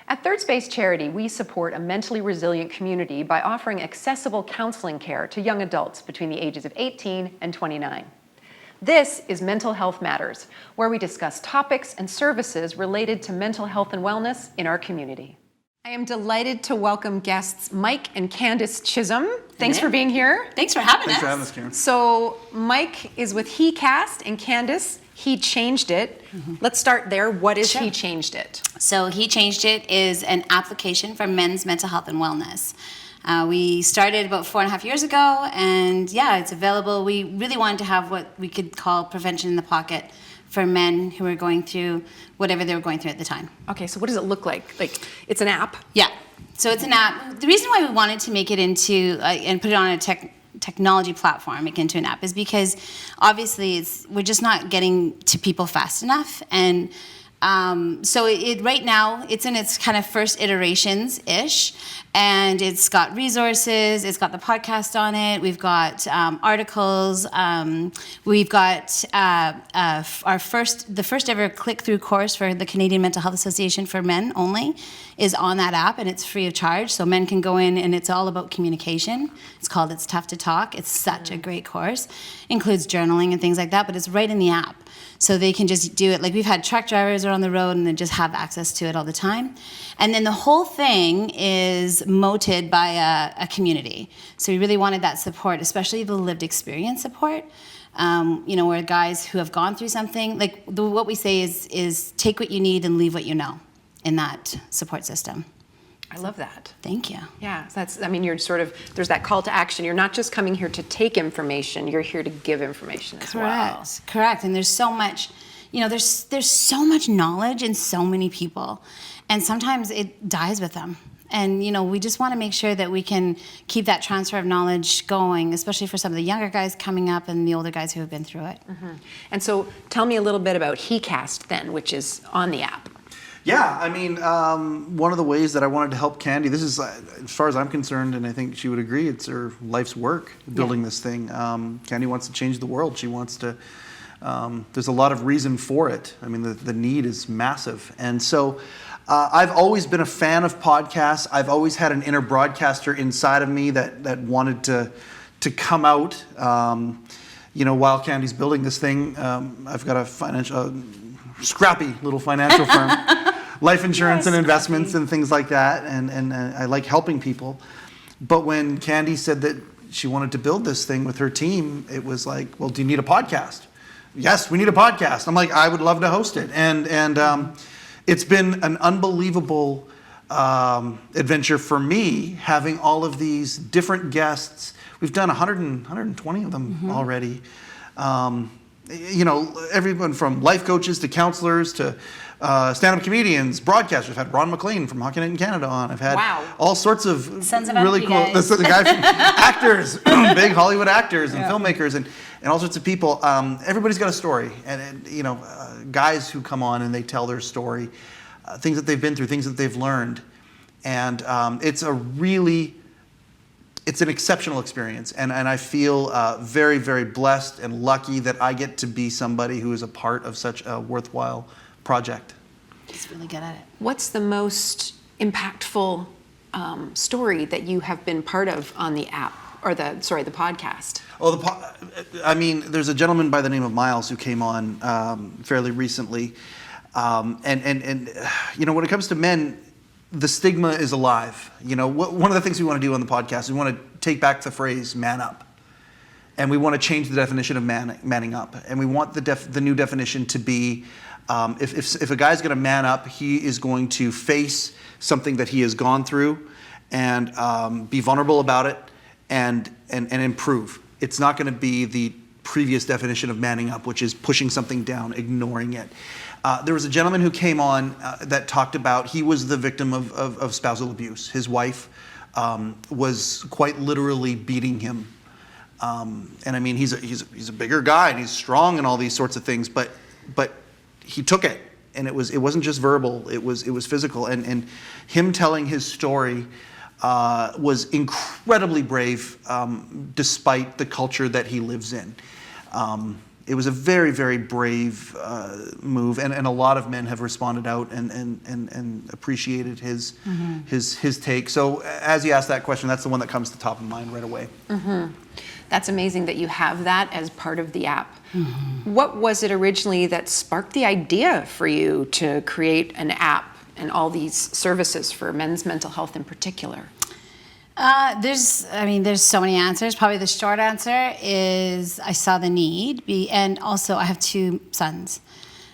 At Third Space Charity, we support a mentally resilient community by offering accessible counseling care to young adults between the ages of 18 and 29. This is Mental Health Matters, where we discuss topics and services related to mental health and wellness in our community. I am delighted to welcome guests Mike and Candace Chisholm. Thanks for being here. Thanks for having us. Thanks for having us, Karen. So Mike is with He Cast, and Candace, He Changed It. Let's start there. What is He Changed It? So He Changed It is an application for men's mental health and wellness. We started about 4.5 years ago, and yeah, it's available. We really wanted to have what we could call prevention in the pocket for men who were going through whatever they were going through at the time. Okay, so what does it look like? Like, it's an app? Yeah, so it's an app. The reason why we wanted to make it into, and put it on a technology platform, make it into an app, is because obviously we're just not getting to people fast enough. And so right now, it's in its kind of first iterations-ish, and it's got resources, it's got the podcast on it, we've got articles, we've got the first ever click-through course for the Canadian Mental Health Association for men only is on that app, and it's free of charge, so men can go in, and it's all about communication. It's called It's Tough to Talk. It's such a great course. Includes journaling and things like that, but it's right in the app. So they can just do it. Like, we've had truck drivers are on the road and they just have access to it all the time. And then the whole thing is moted by a community. So we really wanted that support, especially the lived experience support. Where guys who have gone through something, like what we say is take what you need and leave what you know in that support system. I love that. Thank you. Yeah, you're sort of, there's that call to action. You're not just coming here to take information, you're here to give information as well. Correct. And there's so much, there's so much knowledge in so many people. And sometimes it dies with them. And, we just want to make sure that we can keep that transfer of knowledge going, especially for some of the younger guys coming up and the older guys who have been through it. Mm-hmm. And so tell me a little bit about He Cast then, which is on the app. Yeah, I mean, one of the ways that I wanted to help Candy, this is, as far as I'm concerned, and I think she would agree, it's her life's work building this thing. Candy wants to change the world. She wants to, there's a lot of reason for it. I mean, the need is massive. And so I've always been a fan of podcasts. I've always had an inner broadcaster inside of me that wanted to come out. While Candy's building this thing, I've got a scrappy little financial firm. Life insurance and investments and things like that, and I like helping people. But when Candy said that she wanted to build this thing with her team, it was like, well, do you need a podcast? Yes, we need a podcast. I'm like, I would love to host it. And it's been an unbelievable adventure for me, having all of these different guests. We've done 120 of them already. Everyone from life coaches to counselors to stand-up comedians, broadcasters. I've had Ron McLean from Hockey Night in Canada on. I've had all sorts of really cool guys. The guy from actors, big Hollywood actors and filmmakers and all sorts of people. Everybody's got a story, and guys who come on and they tell their story, things that they've been through, things that they've learned, and it's an exceptional experience, and I feel very, very blessed and lucky that I get to be somebody who is a part of such a worthwhile project. He's really good at it. What's the most impactful story that you have been part of on the app, or the podcast? Oh, there's a gentleman by the name of Miles who came on fairly recently, and when it comes to men, the stigma is alive. One of the things we want to do on the podcast is we want to take back the phrase "man up," and we want to change the definition of manning up. And we want the new definition to be, if a guy's going to man up, he is going to face something that he has gone through, and be vulnerable about it, and improve. It's not going to be the previous definition of manning up, which is pushing something down, ignoring it. There was a gentleman who came on that talked about, he was the victim of spousal abuse. His wife was quite literally beating him. He's a bigger guy and he's strong and all these sorts of things, but he took it, and it wasn't just verbal, it was physical. And him telling his story was incredibly brave, despite the culture that he lives in. it was a very, very brave move, and a lot of men have responded out and appreciated his take. So as you ask that question, that's the one that comes to top of mind right away. That's amazing that you have that as part of the app. What was it originally that sparked the idea for you to create an app and all these services for men's mental health in particular? There's so many answers. Probably the short answer is I saw the need, and also I have 2 sons.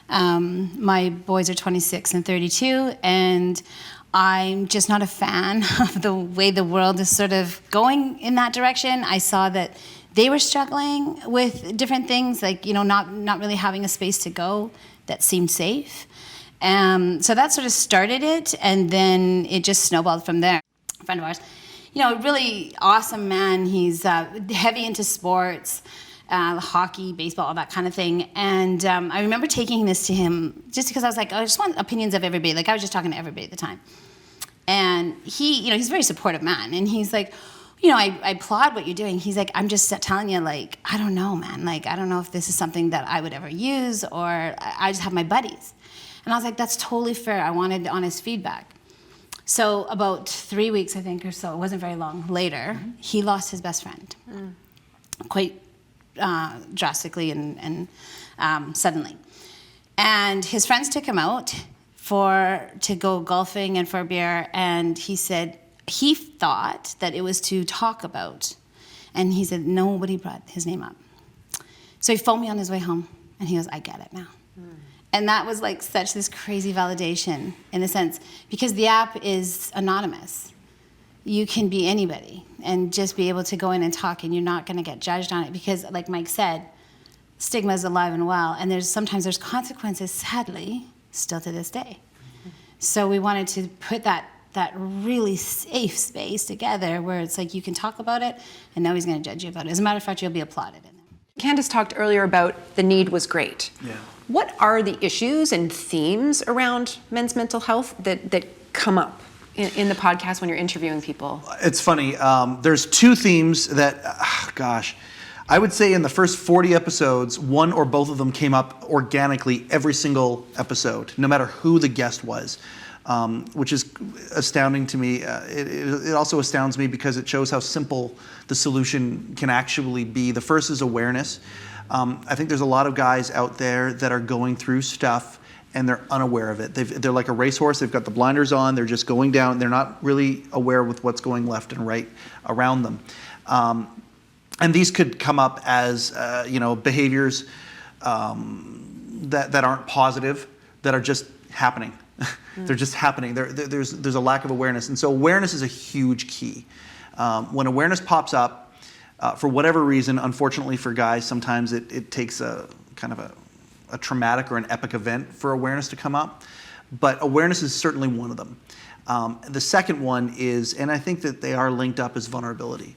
My boys are 26 and 32, and I'm just not a fan of the way the world is sort of going in that direction. I saw that they were struggling with different things, like, not really having a space to go that seemed safe. So that sort of started it, and then it just snowballed from there. A friend of ours, a really awesome man. He's heavy into sports, hockey, baseball, all that kind of thing. And I remember taking this to him just because I was like, I just want opinions of everybody. Like, I was just talking to everybody at the time. And he, he's a very supportive man. And he's like, I applaud what you're doing. He's like, I'm just telling you, like, I don't know, man. Like, I don't know if this is something that I would ever use, or I just have my buddies. And I was like, that's totally fair. I wanted honest feedback. So about 3 weeks, I think, or so, it wasn't very long later, he lost his best friend. Quite drastically and suddenly. And his friends took him out to go golfing and for a beer, and he said he thought that it was to talk about, and he said nobody brought his name up. So he phoned me on his way home, and he goes, I get it now. And that was like such this crazy validation in a sense, because the app is anonymous. You can be anybody and just be able to go in and talk, and you're not going to get judged on it, because like Mike said, stigma is alive and well, and sometimes there's consequences, sadly, still to this day. So we wanted to put that really safe space together where it's like you can talk about it and nobody's going to judge you about it. As a matter of fact, you'll be applauded in it. Candace talked earlier about the need was great. Yeah. What are the issues and themes around men's mental health that come up in the podcast when you're interviewing people? It's funny. There's 2 themes that, I would say in the first 40 episodes, one or both of them came up organically every single episode, no matter who the guest was, which is astounding to me. It also astounds me because it shows how simple the solution can actually be. The first is awareness. I think there's a lot of guys out there that are going through stuff and they're unaware of it. They're like a racehorse. They've got the blinders on. They're just going down. They're not really aware with what's going left and right around them. And these could come up as behaviors that aren't positive, that are just happening. They're just happening. There's a lack of awareness, and so awareness is a huge key. When awareness pops up, for whatever reason, unfortunately for guys, sometimes it takes a kind of a traumatic or an epic event for awareness to come up. But awareness is certainly one of them. The second one is, and I think that they are linked up, is vulnerability.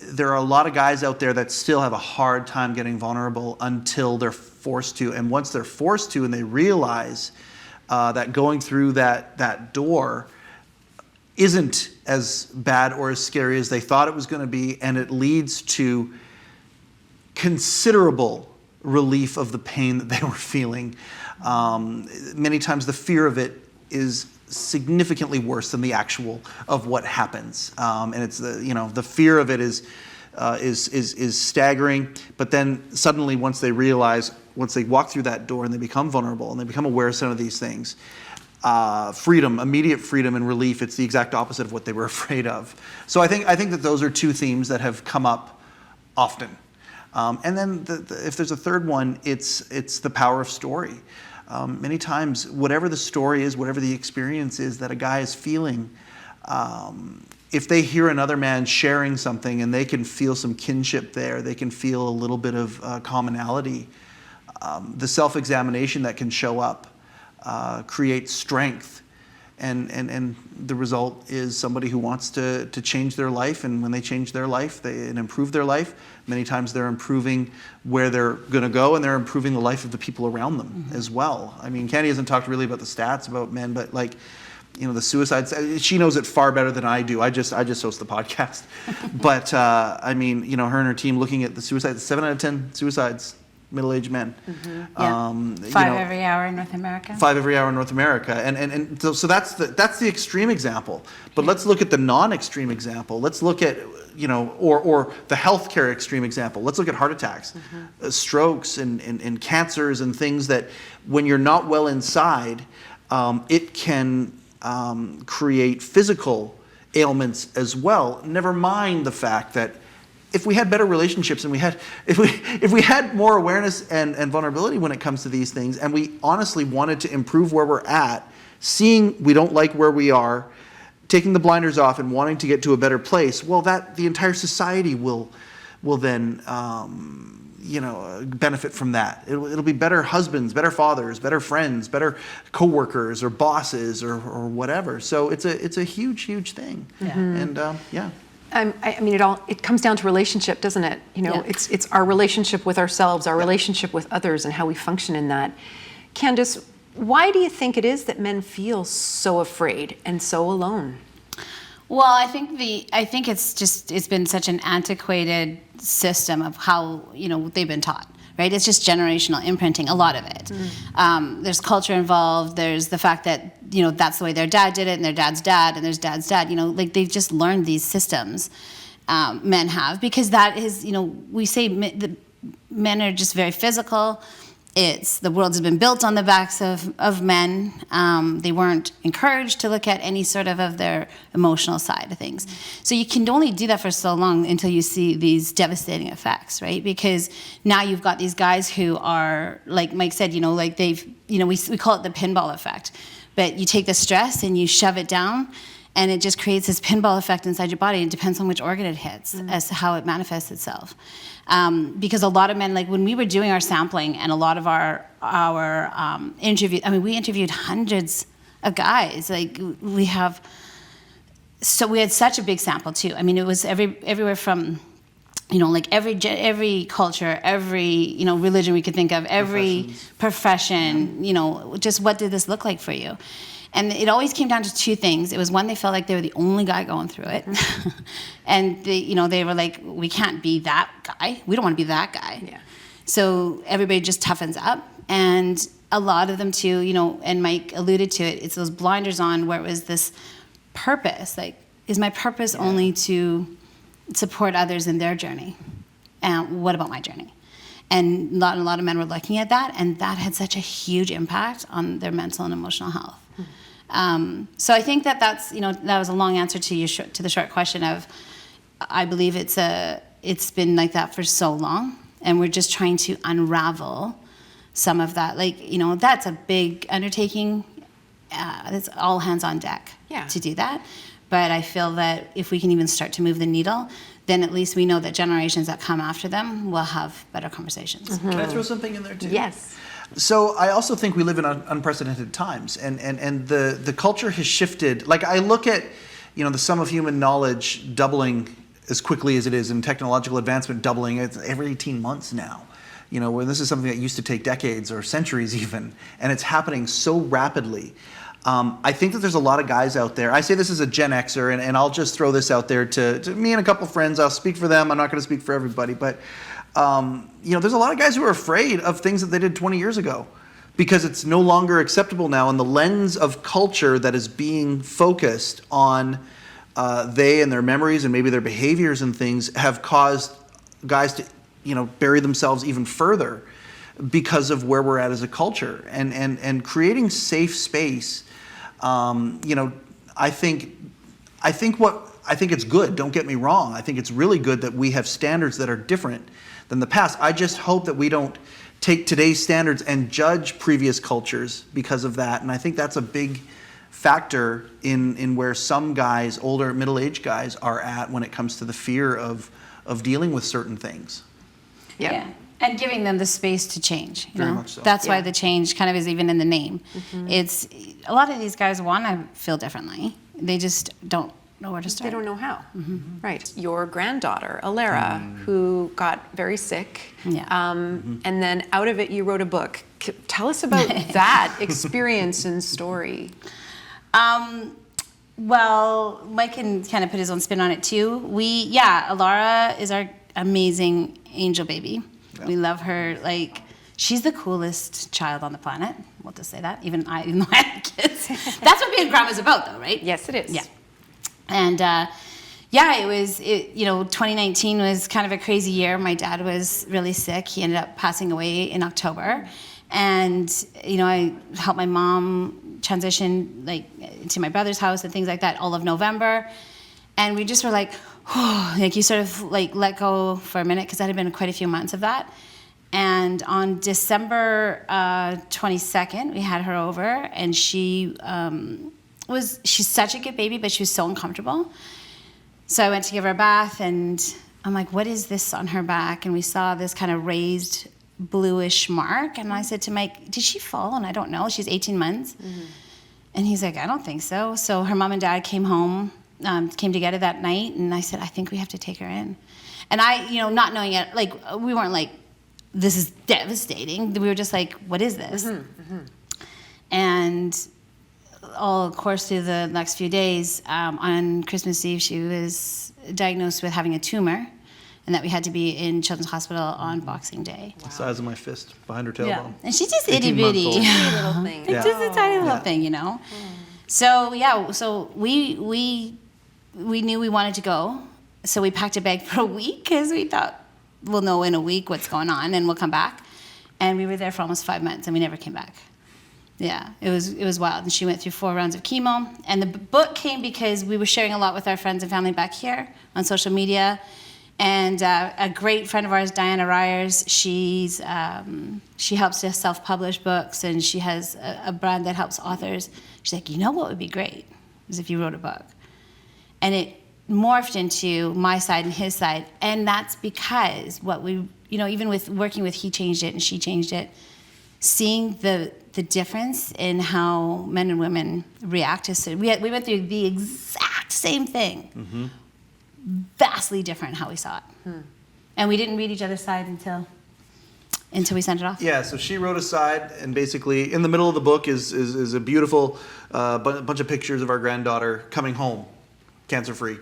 There are a lot of guys out there that still have a hard time getting vulnerable until they're forced to. And once they're forced to and they realize that going through that door isn't as bad or as scary as they thought it was going to be, and it leads to considerable relief of the pain that they were feeling. Many times the fear of it is significantly worse than the actual of what happens, and it's the fear of it is staggering. But then suddenly, once they walk through that door and they become vulnerable and they become aware of some of these things, freedom, immediate freedom and relief. It's the exact opposite of what they were afraid of. So I think that those are 2 themes that have come up often. And then if there's a third one, it's the power of story. Many times, whatever the story is, whatever the experience is that a guy is feeling, if they hear another man sharing something and they can feel some kinship there, they can feel a little bit of commonality, the self-examination that can show up creates strength. And the result is somebody who wants to change their life, and when they change their life and improve their life, many times they're improving where they're going to go, and they're improving the life of the people around them as well. I mean, Candy hasn't talked really about the stats about men, but like the suicides. She knows it far better than I do. I just host the podcast. But I mean, her and her team looking at the suicides. 7 out of 10 suicides, middle-aged men. Yeah. 5 every hour in North America. 5 every hour in North America, and so that's the extreme example. But let's look at the non-extreme example. Let's look at or the healthcare extreme example. Let's look at heart attacks, strokes, and cancers, and things that when you're not well inside, it can create physical ailments as well. Never mind the fact that if we had better relationships and if we had more awareness and vulnerability when it comes to these things, and we honestly wanted to improve where we're at, seeing we don't like where we are, taking the blinders off and wanting to get to a better place, well, that the entire society will then benefit from that. It'll be better husbands, better fathers, better friends, better coworkers or bosses or whatever. So it's a huge thing. Yeah. And I mean, it comes down to relationship, doesn't it? It's our relationship with ourselves, our relationship with others, and how we function in that. Candace, why do you think it is that men feel so afraid and so alone? Well, I think it's been such an antiquated system of how they've been taught. Right? It's just generational imprinting, a lot of it. There's culture involved. There's the fact that, that's the way their dad did it, and their dad's dad, and their dad's dad. They've just learned these systems, men have, because that is, we say the men are just very physical. The world has been built on the backs of men. They weren't encouraged to look at any sort of their emotional side of things. So you can only do that for so long until you see these devastating effects, right? Because now you've got these guys who are, like Mike said, we call it the pinball effect. But you take the stress and you shove it down, and it just creates this pinball effect inside your body. It depends on which organ it hits as to how it manifests itself. Because a lot of men, like when we were doing our sampling and a lot of our interview, we interviewed hundreds of guys. We had such a big sample too. It was everywhere from, every culture, every, religion we could think of, every profession, just what did this look like for you? And it always came down to two things. It was one, they felt like they were the only guy going through it. And they were like, we can't be that guy. We don't want to be that guy. Yeah. So everybody just toughens up. And a lot of them too, and Mike alluded to it, it's those blinders on where it was this purpose. Like, is my purpose only to support others in their journey? And what about my journey? And a lot of men were looking at that, and that had such a huge impact on their mental and emotional health. So I think that was a long answer to the short question of, I believe it's been like that for so long, and we're just trying to unravel some of that. That's a big undertaking. It's all hands on deck to do that. But I feel that if we can even start to move the needle, then at least we know that generations that come after them will have better conversations. Can I throw something in there too? Yes. So I also think we live in unprecedented times, and the culture has shifted. Like, I look at, the sum of human knowledge doubling as quickly as it is, and technological advancement doubling every 18 months now. Where this is something that used to take decades or centuries even, and it's happening so rapidly. I think that there's a lot of guys out there. I say this as a Gen Xer, and I'll just throw this out there to me and a couple friends. I'll speak for them. I'm not going to speak for everybody, but there's a lot of guys who are afraid of things that they did 20 years ago because it's no longer acceptable now. And the lens of culture that is being focused on they and their memories and maybe their behaviors and things have caused guys to, bury themselves even further because of where we're at as a culture. And creating safe space, I think it's good. Don't get me wrong. I think it's really good that we have standards that are different than the past. I just hope that we don't take today's standards and judge previous cultures because of that. And I think that's a big factor in where some guys, older, middle-aged guys, are at when it comes to the fear of dealing with certain things. Yeah. And giving them the space to change. Very much so. That's why the change kind of is even in the name. It's a lot of these guys want to feel differently. They just don't know where to start. They don't know how. Right. Your granddaughter, Alara, who got very sick, and then out of it you wrote a book. Tell us about that experience and story. Well, Mike can kind of put his own spin on it too. Alara is our amazing angel baby. Yeah. We love her. Like, she's the coolest child on the planet. We'll just say that. Even though I have kids. That's what being a grandma's about, though, right? Yes, it is. Yeah. And it was. 2019 was kind of a crazy year. My dad was really sick. He ended up passing away in October, and I helped my mom transition to my brother's house and things like that all of November, and we just were like, you sort of let go for a minute, because that had been quite a few months of that. And on December 22nd, we had her over, and she's such a good baby, but she was so uncomfortable. So I went to give her a bath, and I'm like, what is this on her back? And we saw this kind of raised bluish mark. And I said to Mike, did she fall? And I don't know. She's 18 months. Mm-hmm. And he's like, I don't think so. So her mom and dad came home, came together that night. And I said, I think we have to take her in. And I, not knowing it, we weren't like, this is devastating. We were just like, what is this? Mm-hmm. Mm-hmm. And all, of course, through the next few days, on Christmas Eve, she was diagnosed with having a tumor, and that we had to be in Children's Hospital on Boxing Day. Wow. The size of my fist behind her tailbone. Yeah. And she's just itty bitty. Little thing. It's just a tiny little thing, Mm. So we knew we wanted to go. So we packed a bag for a week, because we thought we'll know in a week what's going on and we'll come back. And we were there for almost 5 months, and we never came back. Yeah, it was wild. And she went through 4 rounds of chemo. And the book came because we were sharing a lot with our friends and family back here on social media. And a great friend of ours, Diana Ryers, she helps us self-publish books, and she has a brand that helps authors. She's like, what would be great is if you wrote a book. And it morphed into my side and his side. And that's because even with working with He Changed It and She Changed It, seeing the difference in how men and women react to it. We went through the exact same thing. Mm-hmm. Vastly different how we saw it. And we didn't read each other's side until we sent it off. Yeah, so she wrote a side, and basically in the middle of the book is a beautiful bunch of pictures of our granddaughter coming home, cancer-free.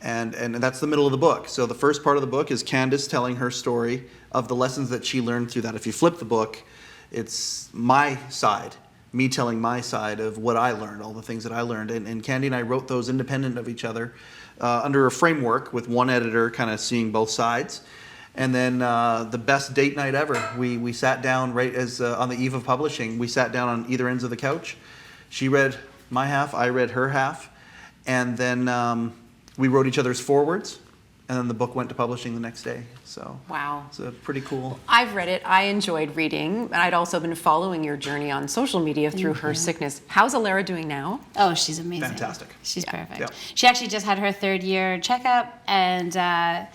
And that's the middle of the book. So the first part of the book is Candace telling her story of the lessons that she learned through that. If you flip the book, it's my side, me telling my side of what I learned, all the things that I learned. And Candy and I wrote those independent of each other, under a framework with one editor kind of seeing both sides. And then the best date night ever. We sat down right as on the eve of publishing. We sat down on either ends of the couch. She read my half, I read her half. And then we wrote each other's forewords. And then the book went to publishing the next day. So wow, it's pretty cool. I've read it. I enjoyed reading. And I'd also been following your journey on social media through her sickness. How's Alara doing now? Oh, she's amazing. Fantastic. She's perfect. Yeah. She actually just had her 3rd year checkup, and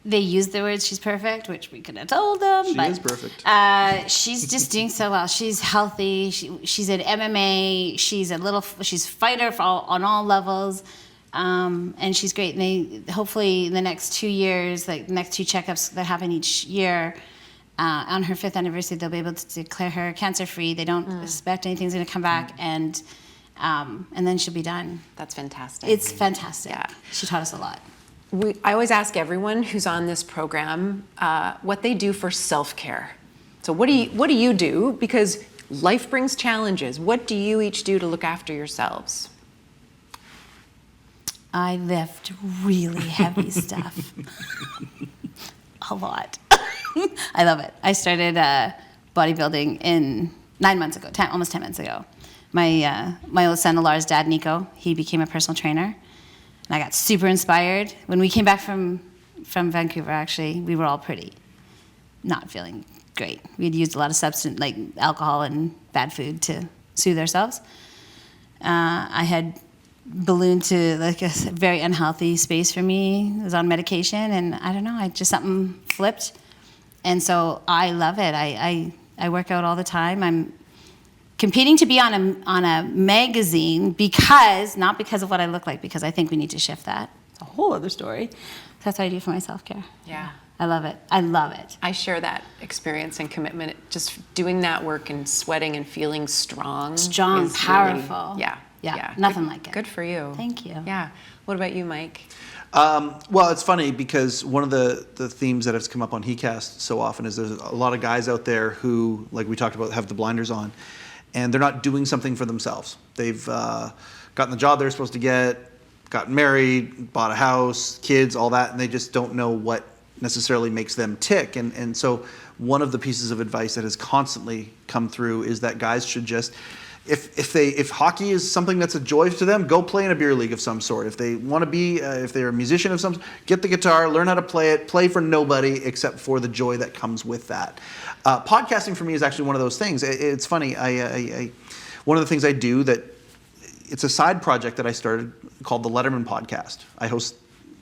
they used the words "she's perfect," which we could have told them. She is perfect. She's just doing so well. She's healthy. She's at MMA. She's fighter on all levels. And she's great. And hopefully in the next 2 years, the next 2 checkups that happen each year, on her 5th anniversary, they'll be able to declare her cancer-free. They don't expect anything's going to come back, and then she'll be done. That's fantastic. It's fantastic. Yeah. She taught us a lot. I always ask everyone who's on this program what they do for self-care. So what do you do? Because life brings challenges. What do you each do to look after yourselves? I lift really heavy stuff. A lot. I love it. I started bodybuilding 9 months ago, almost 10 months ago. My oldest son, Alara's dad, Nico, he became a personal trainer. And I got super inspired. When we came back from Vancouver, actually, we were all pretty not feeling great. We had used a lot of substance, like alcohol and bad food, to soothe ourselves. I had ballooned to a very unhealthy space for me. I was on medication, and I don't know, something flipped. And so I love it. I work out all the time. I'm competing to be on a magazine not because of what I look like, because I think we need to shift that. It's a whole other story. That's what I do for my self-care. Yeah. I love it. I love it. I share that experience and commitment. Just doing that work and sweating and feeling strong. Strong, powerful. Really, yeah. Yeah, nothing like it. Good for you. Thank you. Yeah. What about you, Mike? Well, it's funny because one of the themes that has come up on HeCast so often is there's a lot of guys out there who, like we talked about, have the blinders on, and they're not doing something for themselves. They've gotten the job they're supposed to get, gotten married, bought a house, kids, all that, and they just don't know what necessarily makes them tick. And so one of the pieces of advice that has constantly come through is that guys should just, if hockey is something that's a joy to them, go play in a beer league of some sort. If they want to be, if they're a musician of some sort, get the guitar, learn how to play it, play for nobody except for the joy that comes with that. Podcasting for me is actually one of those things. It's funny. I one of the things I do that it's a side project that I started called the Letterman Podcast. I host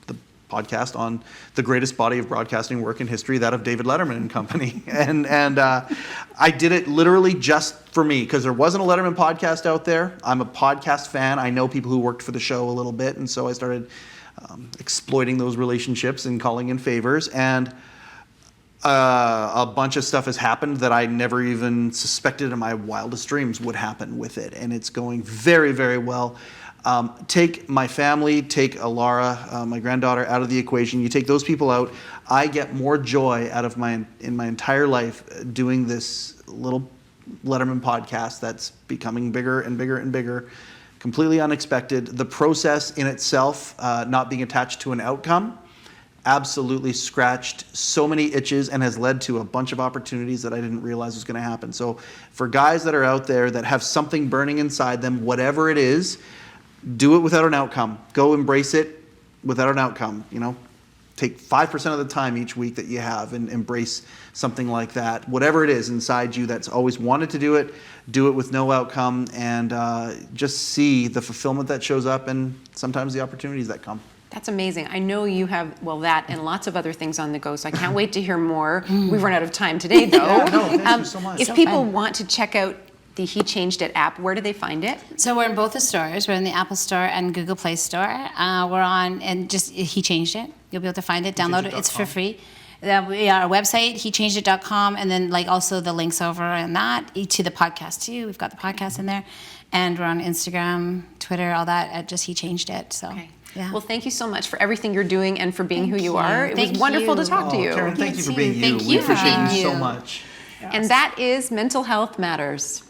the podcast on the greatest body of broadcasting work in history, that of David Letterman and Company. And I did it literally just for me because there wasn't a Letterman podcast out there. I'm a podcast fan. I know people who worked for the show a little bit, and so I started exploiting those relationships and calling in favors. And a bunch of stuff has happened that I never even suspected in my wildest dreams would happen with it. And it's going very, very well. Take my family, take Alara, my granddaughter, out of the equation. You take those people out, I get more joy out of in my entire life doing this little Letterman podcast that's becoming bigger and bigger and bigger, completely unexpected. The process in itself, not being attached to an outcome, absolutely scratched so many itches and has led to a bunch of opportunities that I didn't realize was going to happen. So for guys that are out there that have something burning inside them, whatever it is, do it without an outcome. Go embrace it without an outcome. Take 5% of the time each week that you have and embrace something like that. Whatever it is inside you that's always wanted to do it with no outcome, and just see the fulfillment that shows up and sometimes the opportunities that come. That's amazing. I know you have, that and lots of other things on the go, so I can't wait to hear more. We've run out of time today, though. Yeah, no, thank you so much. If people want to check out the He Changed It app, where do they find it? So we're in both the stores. We're in the Apple Store and Google Play Store. We're on, and just He Changed It. You'll be able to find it, download it. It's for free. Our website, hechangedit.com, and then also the links over and that to the podcast too. We've got the podcast in there, and we're on Instagram, Twitter, all that at just He Changed It. So. Okay. Yeah. Well, thank you so much for everything you're doing and for being who you you. are. It was Thank wonderful you. to talk to you. Karen, thank you for being you. Thank We you for appreciate being you so you. much. And that is Mental Health Matters.